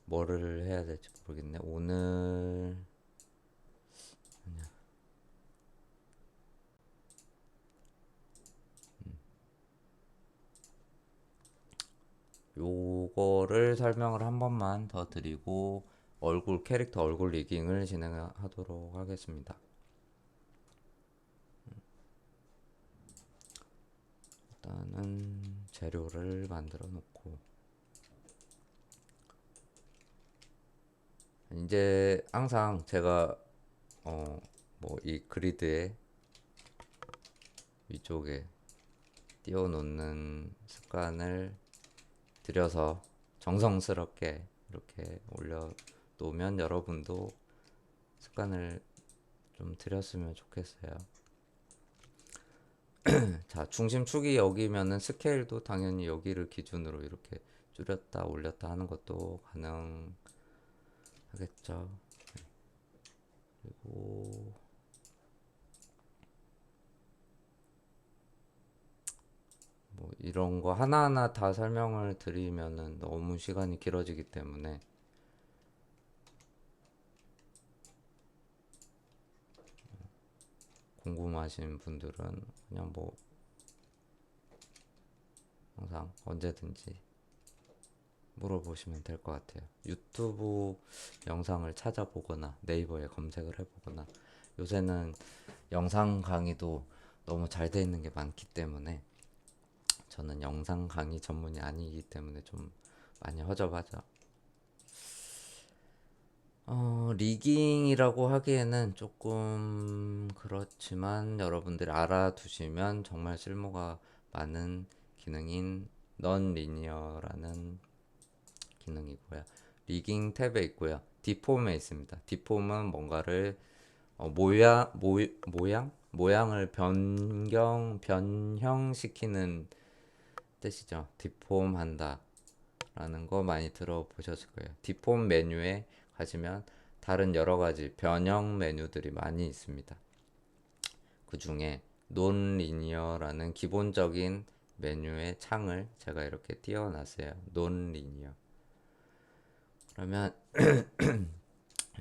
뭐를 해야 될지 모르겠네. 오늘 요거를 설명을 한 번만 더 드리고 캐릭터 얼굴 리깅을 진행하도록 하겠습니다. 일단은 재료를 만들어 놓고 이제 항상 제가 뭐 이 그리드의 위쪽에 띄워놓는 습관을 들여서 정성스럽게 이렇게 올려놓으면 여러분도 습관을 좀 들였으면 좋겠어요. 자, 중심축이 여기면은 스케일도 당연히 여기를 기준으로 이렇게 줄였다 올렸다 하는 것도 가능하겠죠. 그리고 뭐 이런 거 하나하나 다 설명을 드리면은 너무 시간이 길어지기 때문에 궁금하신 분들은 그냥 뭐 항상 언제든지 물어보시면 될 것 같아요. 유튜브 영상을 찾아보거나 네이버에 검색을 해보거나 요새는 영상 강의도 너무 잘 돼 있는 게 많기 때문에 저는 영상 강의 전문이 아니기 때문에 좀 많이 허접하죠. 리깅이라고 하기에는 조금 그렇지만 여러분들이 알아두시면 정말 쓸모가 많은 기능인 넌 리니어라는 기능이고요. 리깅 탭에 있고요. 디폼에 있습니다. 디폼은 뭔가를 모양을 변형시키는 뜻이죠. 디폼한다 라는 거 많이 들어보셨을 거예요. 디폼 메뉴에 가시면 다른 여러 가지 변형 메뉴들이 많이 있습니다. 그 중에 논 리니어라는 기본적인 메뉴의 창을 제가 이렇게 띄워놨어요. 논 리니어. 그러면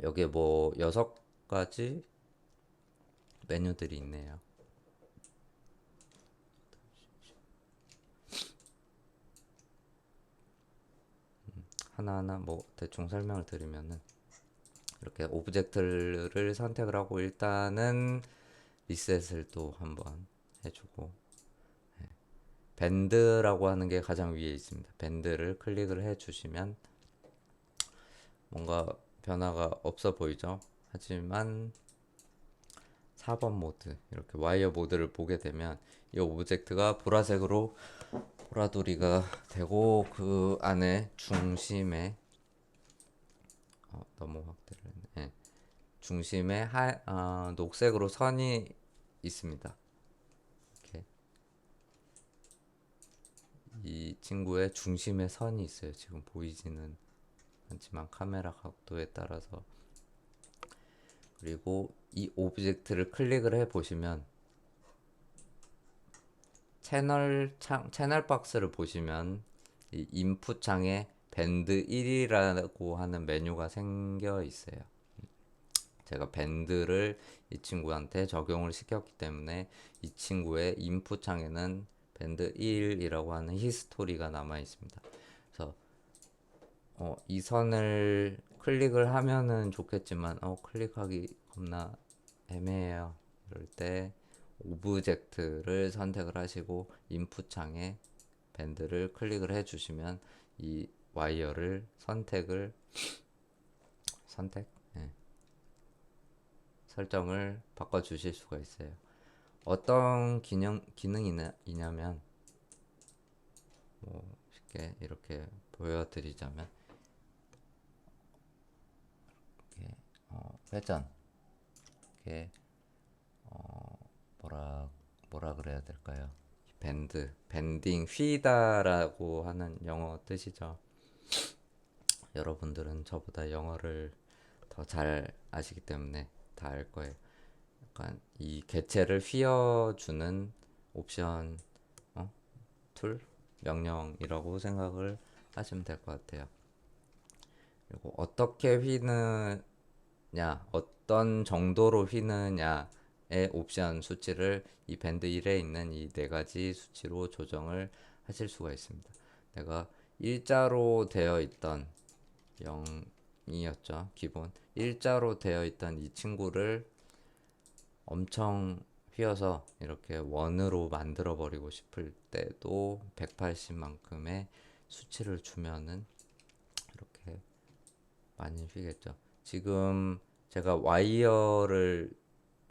여기에 뭐 6가지 메뉴들이 있네요. 하나하나 뭐 대충 설명을 드리면은 이렇게 오브젝트를 선택을 하고 일단은 리셋을 또 한번 해주고 밴드라고 하는 게 가장 위에 있습니다. 밴드를 클릭을 해주시면 뭔가 변화가 없어 보이죠? 하지만 4번 모드 이렇게 와이어 모드를 보게 되면 이 오브젝트가 보라색으로 보라돌이가 되고 그 안에 중심에 너무 확대를 했네. 네. 중심에 녹색으로 선이 있습니다. 이렇게 이 친구의 중심에 선이 있어요. 지금 보이지는 않지만 카메라 각도에 따라서. 그리고 이 오브젝트를 클릭을 해 보시면 채널 박스를 보시면 이 인풋 창에 밴드 1이라고 하는 메뉴가 생겨 있어요. 제가 밴드를 이 친구한테 적용을 시켰기 때문에 이 친구의 인풋 창에는 밴드 1이라고 하는 히스토리가 남아 있습니다. 그래서 이 선을 클릭을 하면은 좋겠지만 클릭하기 겁나 애매해요. 이럴 때 오브젝트를 선택을 하시고 인풋 창에 밴드를 클릭을 해주시면 이 와이어를 선택 네, 설정을 바꿔주실 수가 있어요. 어떤 기능이냐면 뭐 쉽게 이렇게 보여드리자면 이렇게 회전 이렇게 뭐라 뭐라 그래야 될까요? 밴딩 휘다라고 하는 영어 뜻이죠. 여러분들은 저보다 영어를 더 잘 아시기 때문에 다 알 거예요. 약간 이 개체를 휘어주는 옵션 툴 명령이라고 생각을 하시면 될 것 같아요. 그리고 어떻게 휘느냐, 어떤 정도로 휘느냐의 옵션 수치를 이 밴드 1에 있는 이 네 가지 수치로 조정을 하실 수가 있습니다. 내가 일자로 되어 있던 0이었죠. 기본 일자로 되어 있던 이 친구를 엄청 휘어서 이렇게 원으로 만들어 버리고 싶을 때도 180만큼의 수치를 주면은 이렇게 많이 휘겠죠. 지금 제가 와이어를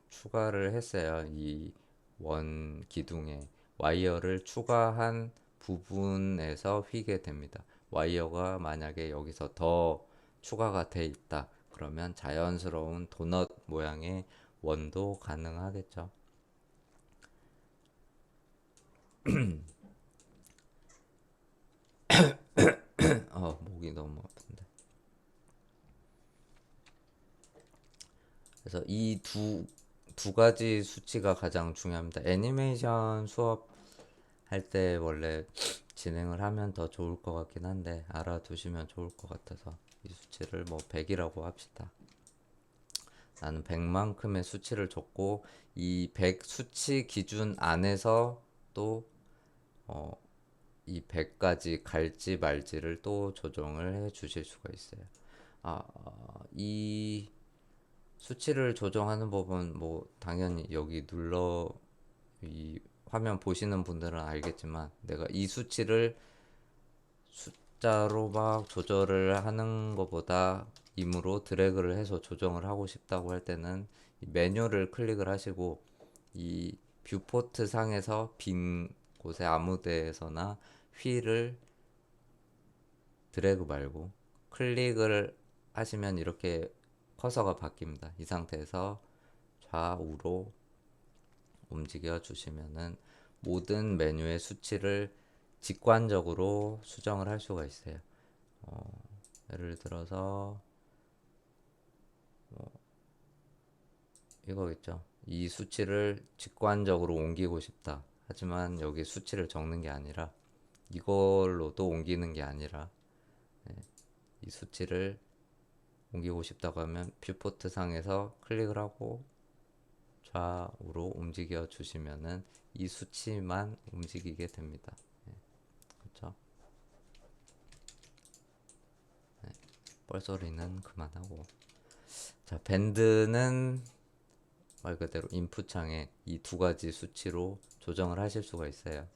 추가를 했어요. 이 원 기둥에 와이어를 추가한 부분에서 휘게 됩니다. 와이어가 만약에 여기서 더 추가가 돼 있다. 그러면 자연스러운 도넛 모양의 원도 가능하겠죠. 목이 너무 아픈데. 그래서 이 두 가지 수치가 가장 중요합니다. 애니메이션 수업 할 때 원래 진행을 하면 더 좋을 것 같긴 한데 알아두시면 좋을 것 같아서 이 수치를 뭐 100이라고 합시다. 나는 100만큼의 수치를 줬고 이 100 수치 기준 안에서 또 이 100까지 갈지 말지를 또 조정을 해 주실 수가 있어요. 이 수치를 조정하는 법은 뭐 당연히 여기 눌러 이 화면 보시는 분들은 알겠지만 내가 이 수치를 숫자로 막 조절을 하는 것보다 임으로 드래그를 해서 조정을 하고 싶다고 할 때는 이 메뉴를 클릭을 하시고 이 뷰포트 상에서 빈 곳에 아무 데에서나 휠을 드래그 말고 클릭을 하시면 이렇게 커서가 바뀝니다. 이 상태에서 좌우로 움직여 주시면은 모든 메뉴의 수치를 직관적으로 수정을 할 수가 있어요. 예를 들어서 이거겠죠. 이 수치를 직관적으로 옮기고 싶다. 하지만 여기 수치를 적는 게 아니라 이걸로도 옮기는 게 아니라 이 수치를 옮기고 싶다고 하면 뷰포트 상에서 클릭을 하고 좌우로 움직여 주시면은 이 수치만 움직이게 됩니다. 그렇죠? 뻘소리는 그만하고. 자, 밴드는 말 그대로 인풋 창에 이 두 가지 수치로 조정을 하실 수가 있어요.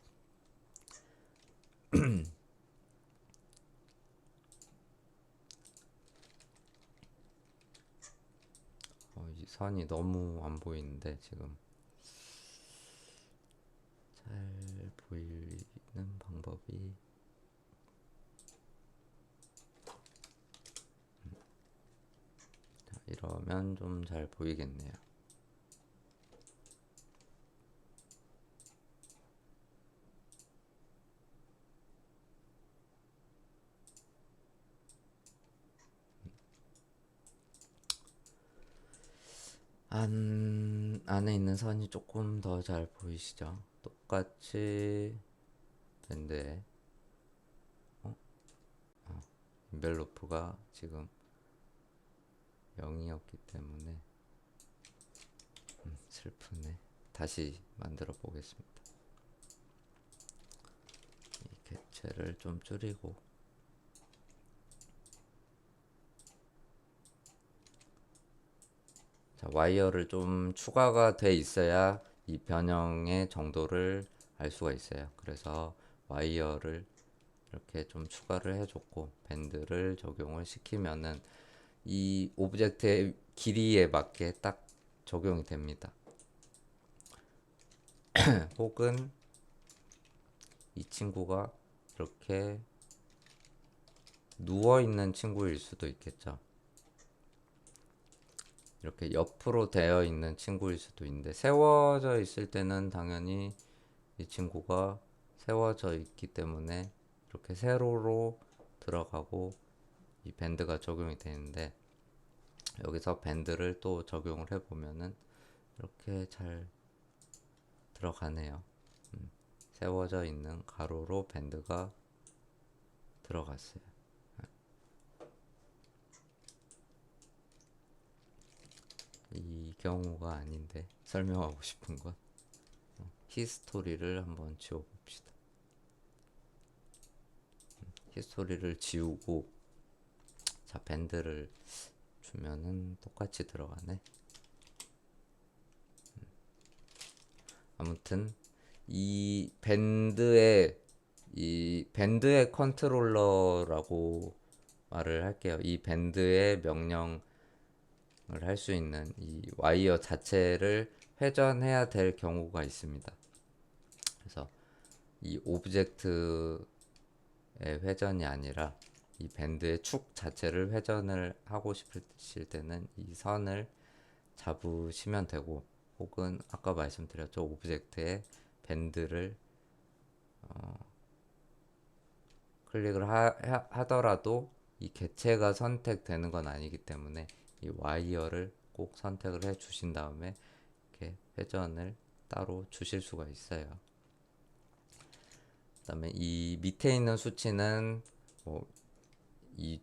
이 선이 너무 안 보이는데 지금 잘 보이는 방법이 이러면 좀 잘 보이겠네요. 안에 있는 선이 조금 더 잘 보이시죠? 똑같이 밴드에 인벨로프가 지금 0이었기 때문에 슬프네. 다시 만들어 보겠습니다. 이 객체를 좀 줄이고 자, 와이어를 좀 추가가 돼 있어야 이 변형의 정도를 알 수가 있어요. 그래서 와이어를 이렇게 좀 추가를 해줬고 밴드를 적용을 시키면은 이 오브젝트의 길이에 맞게 딱 적용이 됩니다. 혹은 이 친구가 이렇게 누워 있는 친구일 수도 있겠죠. 이렇게 옆으로 되어 있는 친구일 수도 있는데 세워져 있을 때는 당연히 이 친구가 세워져 있기 때문에 이렇게 세로로 들어가고 이 밴드가 적용이 되는데 여기서 밴드를 또 적용을 해보면은 이렇게 잘 들어가네요. 세워져 있는 가로로 밴드가 들어갔어요. 이 경우가 아닌데 설명하고 싶은 건 히스토리를 한번 지워봅시다. 히스토리를 지우고 자 밴드를 주면은 똑같이 들어가네. 아무튼 이 밴드의 컨트롤러라고 말을 할게요. 이 밴드의 명령을 할 수 있는 이 와이어 자체를 회전해야 될 경우가 있습니다. 그래서 이 오브젝트의 회전이 아니라 이 밴드의 축 자체를 회전을 하고 싶으실 때는 이 선을 잡으시면 되고, 혹은 아까 말씀드렸죠, 오브젝트의 밴드를 클릭을 하더라도 이 개체가 선택되는 건 아니기 때문에 이 와이어를 꼭 선택을 해 주신 다음에 이렇게 회전을 따로 주실 수가 있어요. 그 다음에 이 밑에 있는 수치는 이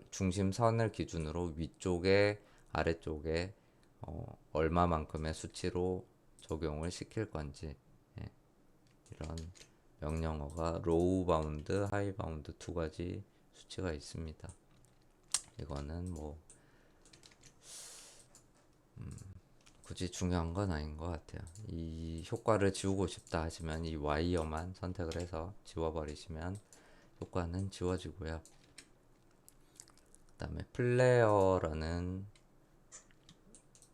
중심선을 기준으로 위쪽에 아래쪽에 얼마만큼의 수치로 적용을 시킬 건지, 예, 이런 명령어가 로우 바운드, 하이 바운드 두 가지 수치가 있습니다. 이거는 뭐 굳이 중요한 건 아닌 것 같아요. 이 효과를 지우고 싶다 하시면 이 와이어만 선택을 해서 지워버리시면 효과는 지워지고요. 그 다음에 플레이어라는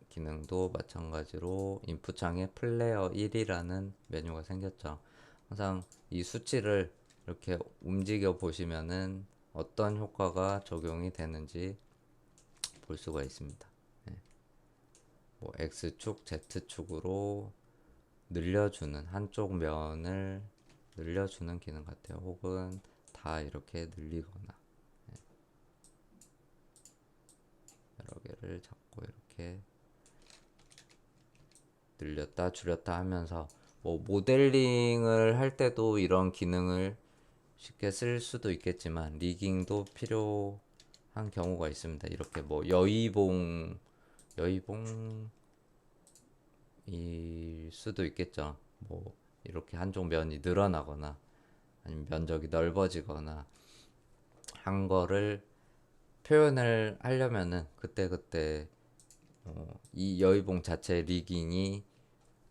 기능도 마찬가지로 인풋 창에 플레이어 1이라는 메뉴가 생겼죠. 항상 이 수치를 이렇게 움직여 보시면은 어떤 효과가 적용이 되는지 볼 수가 있습니다. 네. 뭐 X축, Z축으로 늘려주는, 한쪽 면을 늘려주는 기능 같아요. 혹은 다 이렇게 늘리거나, 네. 여러 개를 잡고 이렇게 늘렸다 줄였다 하면서 뭐 모델링을 할 때도 이런 기능을 쉽게 쓸 수도 있겠지만 리깅도 필요한 경우가 있습니다. 이렇게 뭐 여의봉일 수도 있겠죠. 뭐 이렇게 한쪽 면이 늘어나거나 아니면 면적이 넓어지거나 한 거를 표현을 하려면은 그때그때 이 여의봉 자체의 리깅이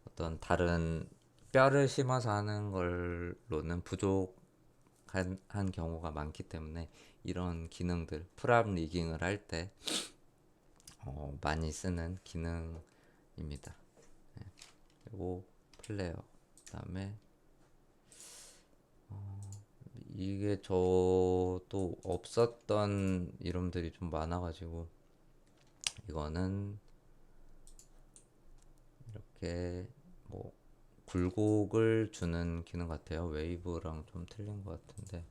어떤 다른 뼈를 심어서 하는 걸로는 부족한 경우가 많기 때문에 이런 기능들, 프랍 리깅을 할 때 많이 쓰는 기능입니다. 네. 그리고 플레이어, 그 다음에 이게 저도 없었던 이름들이 좀 많아가지고 이거는 이렇게 뭐 굴곡을 주는 기능 같아요. 웨이브랑 좀 틀린 것 같은데,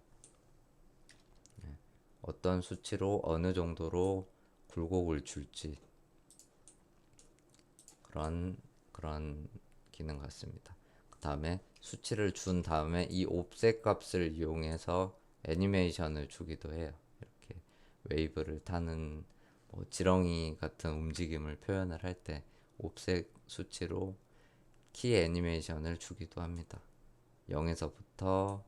네. 어떤 수치로 어느 정도로 굴곡을 줄지 그런 기능 같습니다. 그 다음에 수치를 준 다음에 이 옵셋 값을 이용해서 애니메이션을 주기도 해요. 이렇게 웨이브를 타는 뭐 지렁이 같은 움직임을 표현을 할 때 옵셋 수치로 키 애니메이션을 주기도 합니다. 0에서부터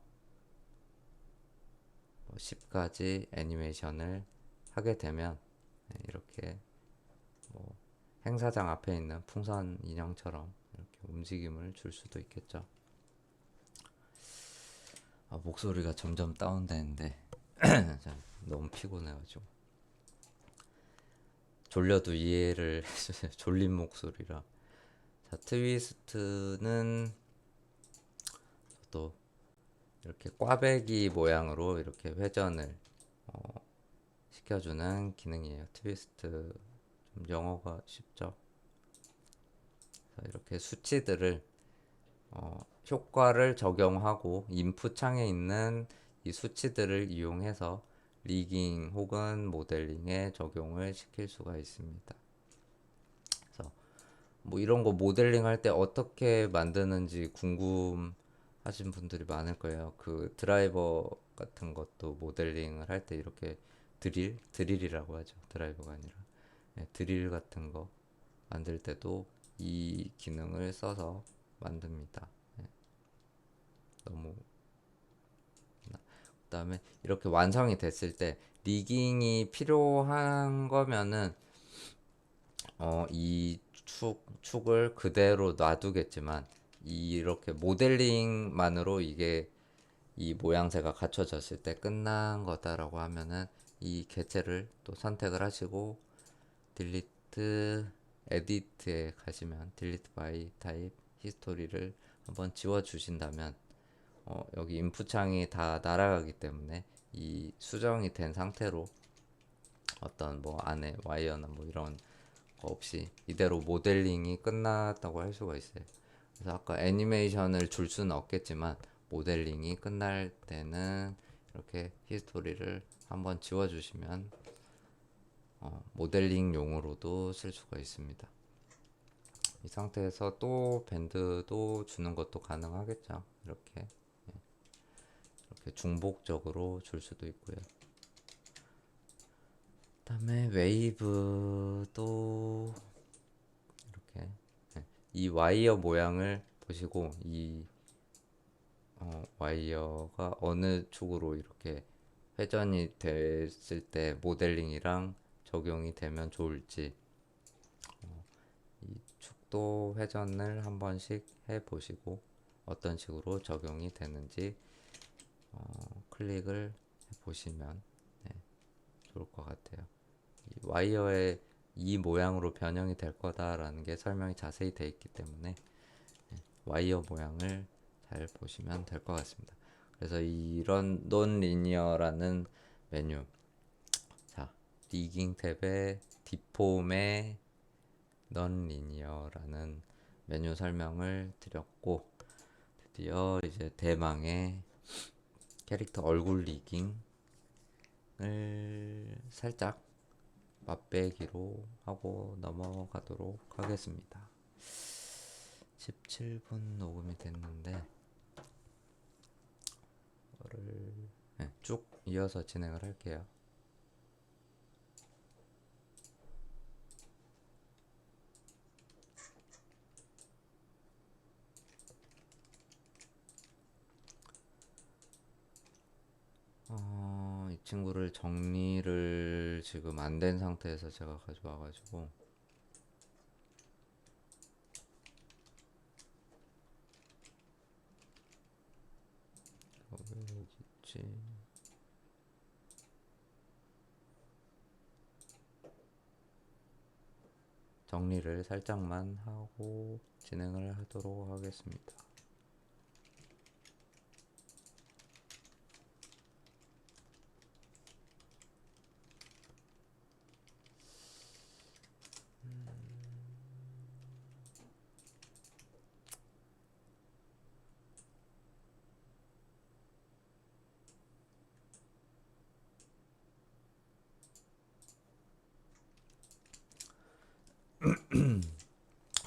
10까지 애니메이션을 하게 되면 이렇게 뭐 행사장 앞에 있는 풍선 인형처럼 이렇게 움직임을 줄 수도 있겠죠. 목소리가 점점 다운되는데 너무 피곤해가지고 졸려도 이해를 해주세요. 졸린 목소리라. 자, 트위스트는 또 이렇게 꽈배기 모양으로 이렇게 회전을 시켜주는 기능이에요. 트위스트, 좀 영어가 쉽죠. 이렇게 수치들을 효과를 적용하고 인풋 창에 있는 이 수치들을 이용해서 리깅 혹은 모델링에 적용을 시킬 수가 있습니다. 그래서 뭐 이런 거 모델링 할 때 어떻게 만드는지 궁금하신 분들이 많을 거예요. 그 드라이버 같은 것도 모델링을 할 때 이렇게 드릴이라고 하죠. 드라이버가 아니라 드릴 같은 거 만들 때도 이 기능을 써서 만듭니다. 너무 그다음에 이렇게 완성이 됐을 때 리깅이 필요한 거면은 이 축을 그대로 놔두겠지만 이렇게 모델링만으로 이게 이 모양새가 갖춰졌을 때 끝난 거다라고 하면은 이 개체를 또 선택을 하시고 딜리트 에디트에 가시면 딜리트 바이 타입 히스토리를 한번 지워 주신다면 여기 인풋 창이 다 날아가기 때문에 이 수정이 된 상태로 어떤 뭐 안에 와이어나 뭐 이런 거 없이 이대로 모델링이 끝났다고 할 수가 있어요. 그래서 아까 애니메이션을 줄 수는 없겠지만 모델링이 끝날 때는 이렇게 히스토리를 한번 지워주시면 모델링용으로도 쓸 수가 있습니다. 이 상태에서 또 밴드도 주는 것도 가능하겠죠. 이렇게 중복적으로 줄 수도 있고요. 그다음에 웨이브도 이렇게 이 와이어 모양을 보시고 이 와이어가 어느 쪽으로 이렇게 회전이 됐을 때 모델링이랑 적용이 되면 좋을지 이 축도 회전을 한 번씩 해 보시고 어떤 식으로 적용이 되는지 클릭을 해 보시면 좋을 것 같아요. 이 와이어의 이 모양으로 변형이 될 거다라는 게 설명이 자세히 되어 있기 때문에 와이어 모양을 잘 보시면 될 것 같습니다. 그래서 이런 논 리니어라는 메뉴, 자 리깅 탭에 디폼의 넌 리니어라는 메뉴 설명을 드렸고 드디어 이제 대망의 캐릭터 얼굴 리깅을 살짝 맛배기로 하고 넘어가도록 하겠습니다. 17분 녹음이 됐는데 이거를 쭉 이어서 진행을 할게요. 이 친구를 정리를 지금 안 된 상태에서 제가 가져와가지고 왜 여기 있지? 정리를 살짝만 하고 진행을 하도록 하겠습니다.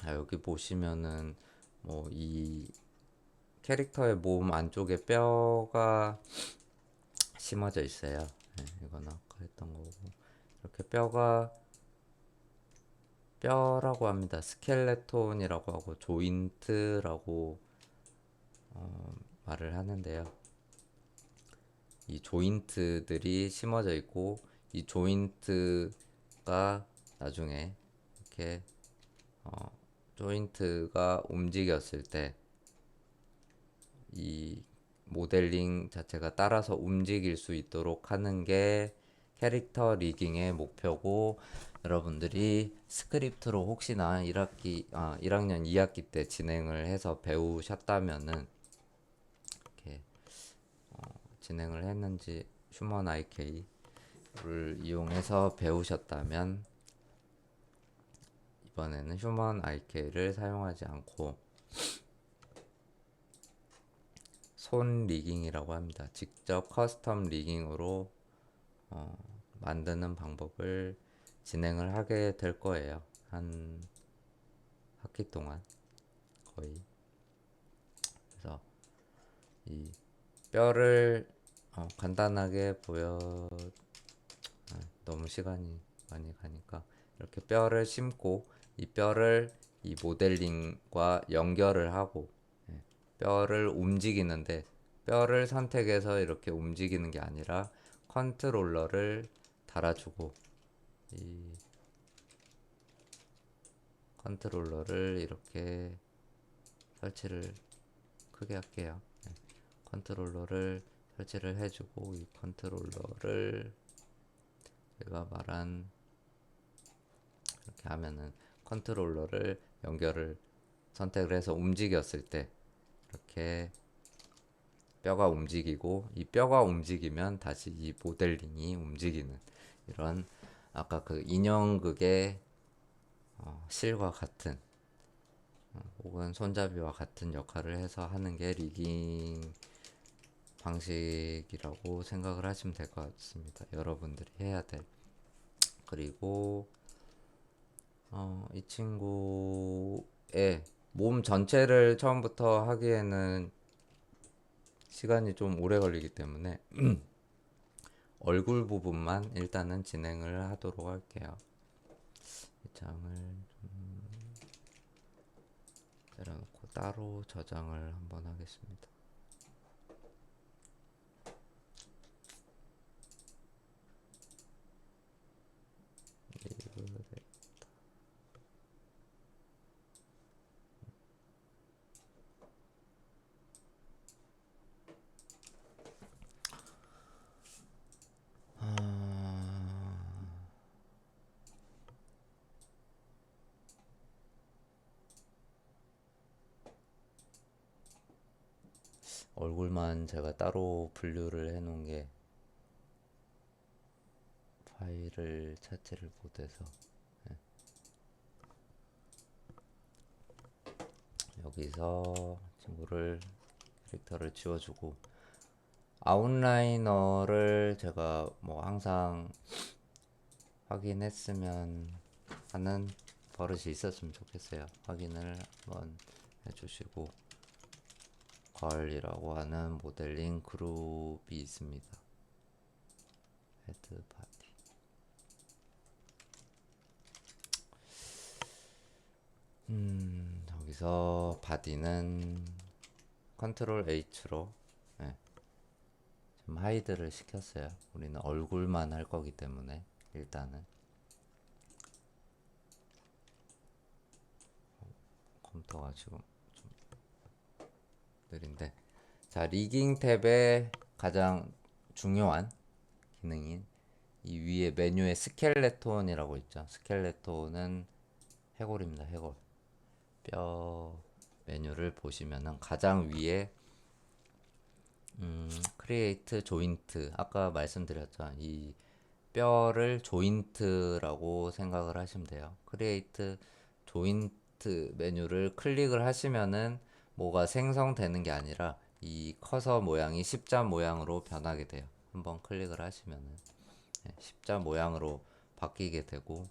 여기 보시면은 뭐 이 캐릭터의 몸 안쪽에 뼈가 심어져 있어요. 이건 아까 했던 거고 이렇게 뼈라고 합니다. 스켈레톤이라고 하고 조인트라고 말을 하는데요. 이 조인트들이 심어져 있고 이 조인트가 나중에 이렇게 조인트가 움직였을 때 이 모델링 자체가 따라서 움직일 수 있도록 하는 게 캐릭터 리깅의 목표고 여러분들이 스크립트로 혹시나 1학년 2학기 때 진행을 해서 배우셨다면은 이렇게 진행을 했는지 휴먼 IK를 이용해서 배우셨다면 이번에는 휴먼 IK를 사용하지 않고 손 리깅이라고 합니다. 직접 커스텀 리깅으로 만드는 방법을 진행을 하게 될 거예요. 한 학기 동안 거의. 그래서 이 뼈를 간단하게 너무 시간이 많이 가니까 이렇게 뼈를 심고 이 뼈를 이 모델링과 연결을 하고 예, 뼈를 움직이는데 뼈를 선택해서 이렇게 움직이는 게 아니라 컨트롤러를 달아주고 이 컨트롤러를 이렇게 설치를 크게 할게요. 네. 컨트롤러를 설치를 해주고 이 컨트롤러를 제가 말한 이렇게 하면은 컨트롤러를 연결을 선택을 해서 움직였을 때 이렇게 뼈가 움직이고 이 뼈가 움직이면 다시 이 모델링이 움직이는 이런 아까 그 인형극의 실과 같은 혹은 손잡이와 같은 역할을 해서 하는 게 리깅 방식이라고 생각을 하시면 될 것 같습니다. 여러분들이 해야 될. 그리고 이 친구의 몸 전체를 처음부터 하기에는 시간이 좀 오래 걸리기 때문에 얼굴 부분만 일단은 진행을 하도록 할게요. 이 장을 좀 때려놓고 따로 저장을 한번 하겠습니다. 얼굴만 제가 따로 분류를 해놓은 게 파일을 찾지를 못해서 여기서 친구를 캐릭터를 지워주고 아웃라이너를 제가 뭐 항상 확인했으면 하는 버릇이 있었으면 좋겠어요. 확인을 한번 해주시고 걸이라고 하는 모델링 그룹이 있습니다. 헤드 바디 여기서 바디는 컨트롤 H로 네, 좀 하이드를 시켰어요. 우리는 얼굴만 할 거기 때문에 일단은 컴퓨터가 지금 좀 느린데 자 리깅 탭의 가장 중요한 기능인 이 위에 메뉴에 스켈레톤이라고 있죠. 스켈레톤은 해골입니다. 해골 뼈 메뉴를 보시면은 가장 위에 크리에이트 조인트 아까 말씀드렸죠. 이 뼈를 조인트라고 생각을 하시면 돼요. 크리에이트 조인트 메뉴를 클릭을 하시면은 뭐가 생성되는 게 아니라 이 커서 모양이 십자 모양으로 변하게 돼요. 한번 클릭을 하시면은 십자 모양으로 바뀌게 되고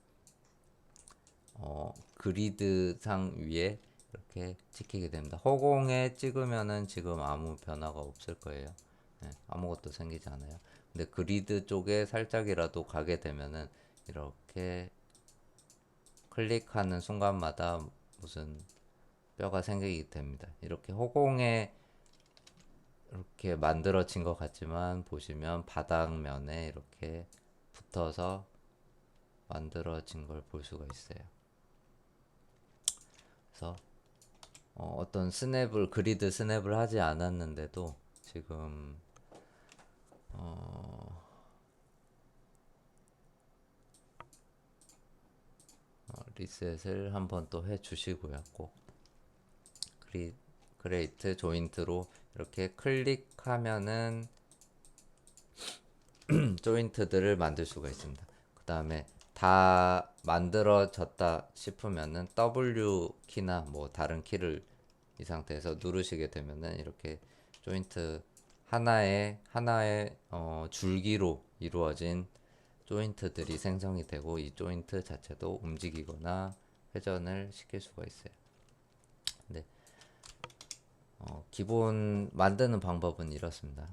그리드 상 위에 이렇게 찍히게 됩니다. 허공에 찍으면은 지금 아무 변화가 없을 거예요. 아무것도 생기지 않아요. 근데 그리드 쪽에 살짝이라도 가게 되면은 이렇게 클릭하는 순간마다 무슨 뼈가 생기게 됩니다. 이렇게 허공에 이렇게 만들어진 것 같지만 보시면 바닥면에 이렇게 붙어서 만들어진 걸 볼 수가 있어요. 그래서 어떤 스냅을 그리드 스냅을 하지 않았는데도 지금 리셋을 한번 또 해주시고요. 꼭 크리에이트 조인트로 이렇게 클릭하면은 조인트들을 만들 수가 있습니다. 그 다음에 다 만들어졌다 싶으면은 W 키나 뭐 다른 키를 이 상태에서 누르시게 되면은 이렇게 조인트 하나의 줄기로 이루어진 조인트들이 생성이 되고 이 조인트 자체도 움직이거나 회전을 시킬 수가 있어요. 근데 기본 만드는 방법은 이렇습니다.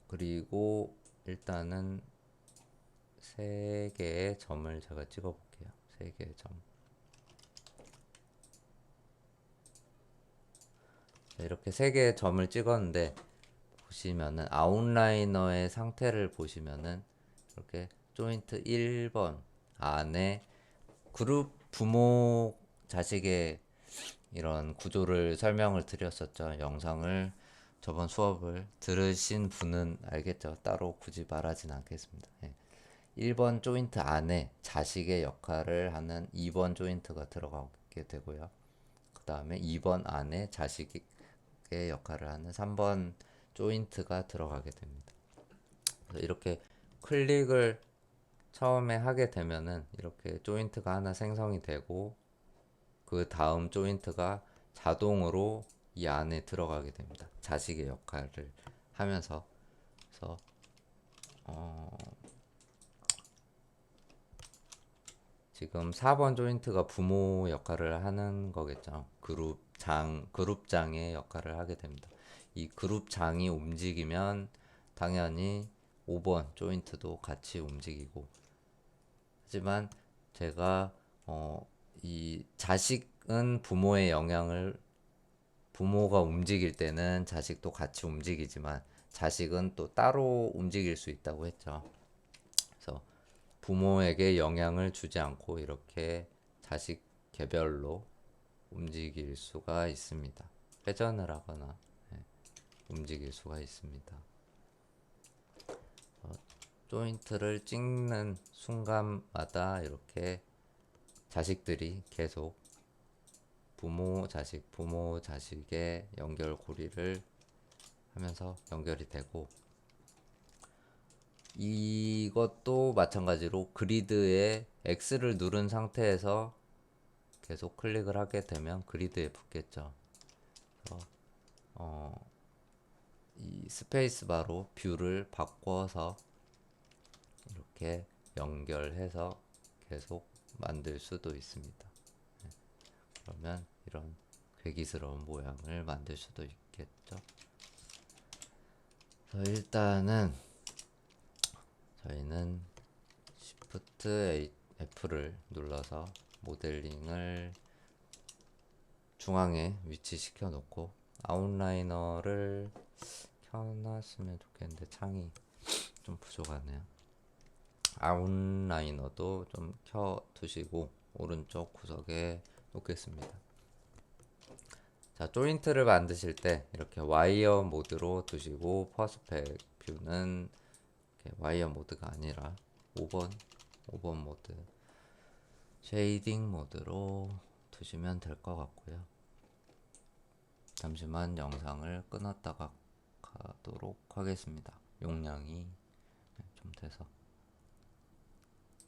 그리고 일단은 세 개의 점을 제가 찍어 볼게요. 세 개의 점. 이렇게 세 개의 점을 찍었는데 보시면은 아웃라이너의 상태를 보시면은 이렇게 조인트 1번 안에 그룹 부모 자식의 이런 구조를 설명을 드렸었죠. 영상을 저번 수업을 들으신 분은 알겠죠. 따로 굳이 말하진 않겠습니다. 예. 1번 조인트 안에 자식의 역할을 하는 2번 조인트가 들어가게 되고요. 그 다음에 2번 안에 자식의 역할을 하는 3번 조인트가 들어가게 됩니다. 그래서 이렇게 클릭을 처음에 하게 되면은 이렇게 조인트가 하나 생성이 되고 그 다음 조인트가 자동으로 이 안에 들어가게 됩니다. 자식의 역할을 하면서. 그래서 지금 4번 조인트가 부모 역할을 하는 거겠죠. 그룹장의 역할을 하게 됩니다. 이 그룹장이 움직이면 당연히 5번 조인트도 같이 움직이고, 하지만 제가 이 자식은 부모가 움직일 때는 자식도 같이 움직이지만 자식은 또 따로 움직일 수 있다고 했죠. 그래서 부모에게 영향을 주지 않고 이렇게 자식 개별로 움직일 수가 있습니다. 회전을 하거나 움직일 수가 있습니다. 조인트를 찍는 순간마다 이렇게 자식들이 계속 부모 자식의 연결고리를 하면서 연결이 되고, 이것도 마찬가지로 그리드에 X를 누른 상태에서 계속 클릭을 하게 되면 그리드에 붙겠죠. 그래서 이 스페이스바로 뷰를 바꿔서 이렇게 연결해서 계속 만들 수도 있습니다. 그러면 이런 괴기스러운 모양을 만들 수도 있겠죠. 일단은 저희는 Shift F를 눌러서 모델링을 중앙에 위치시켜 놓고 아웃라이너를 켜놨으면 좋겠는데 창이 좀 부족하네요. 아웃라이너도 좀 켜 두시고 오른쪽 구석에 놓겠습니다. 자, 조인트를 만드실 때 이렇게 와이어 모드로 두시고 퍼스펙 뷰는 와이어 모드가 아니라 5번 모드 쉐이딩 모드로 두시면 될 것 같고요. 잠시만 영상을 끊었다가 가도록 하겠습니다. 용량이 좀 돼서.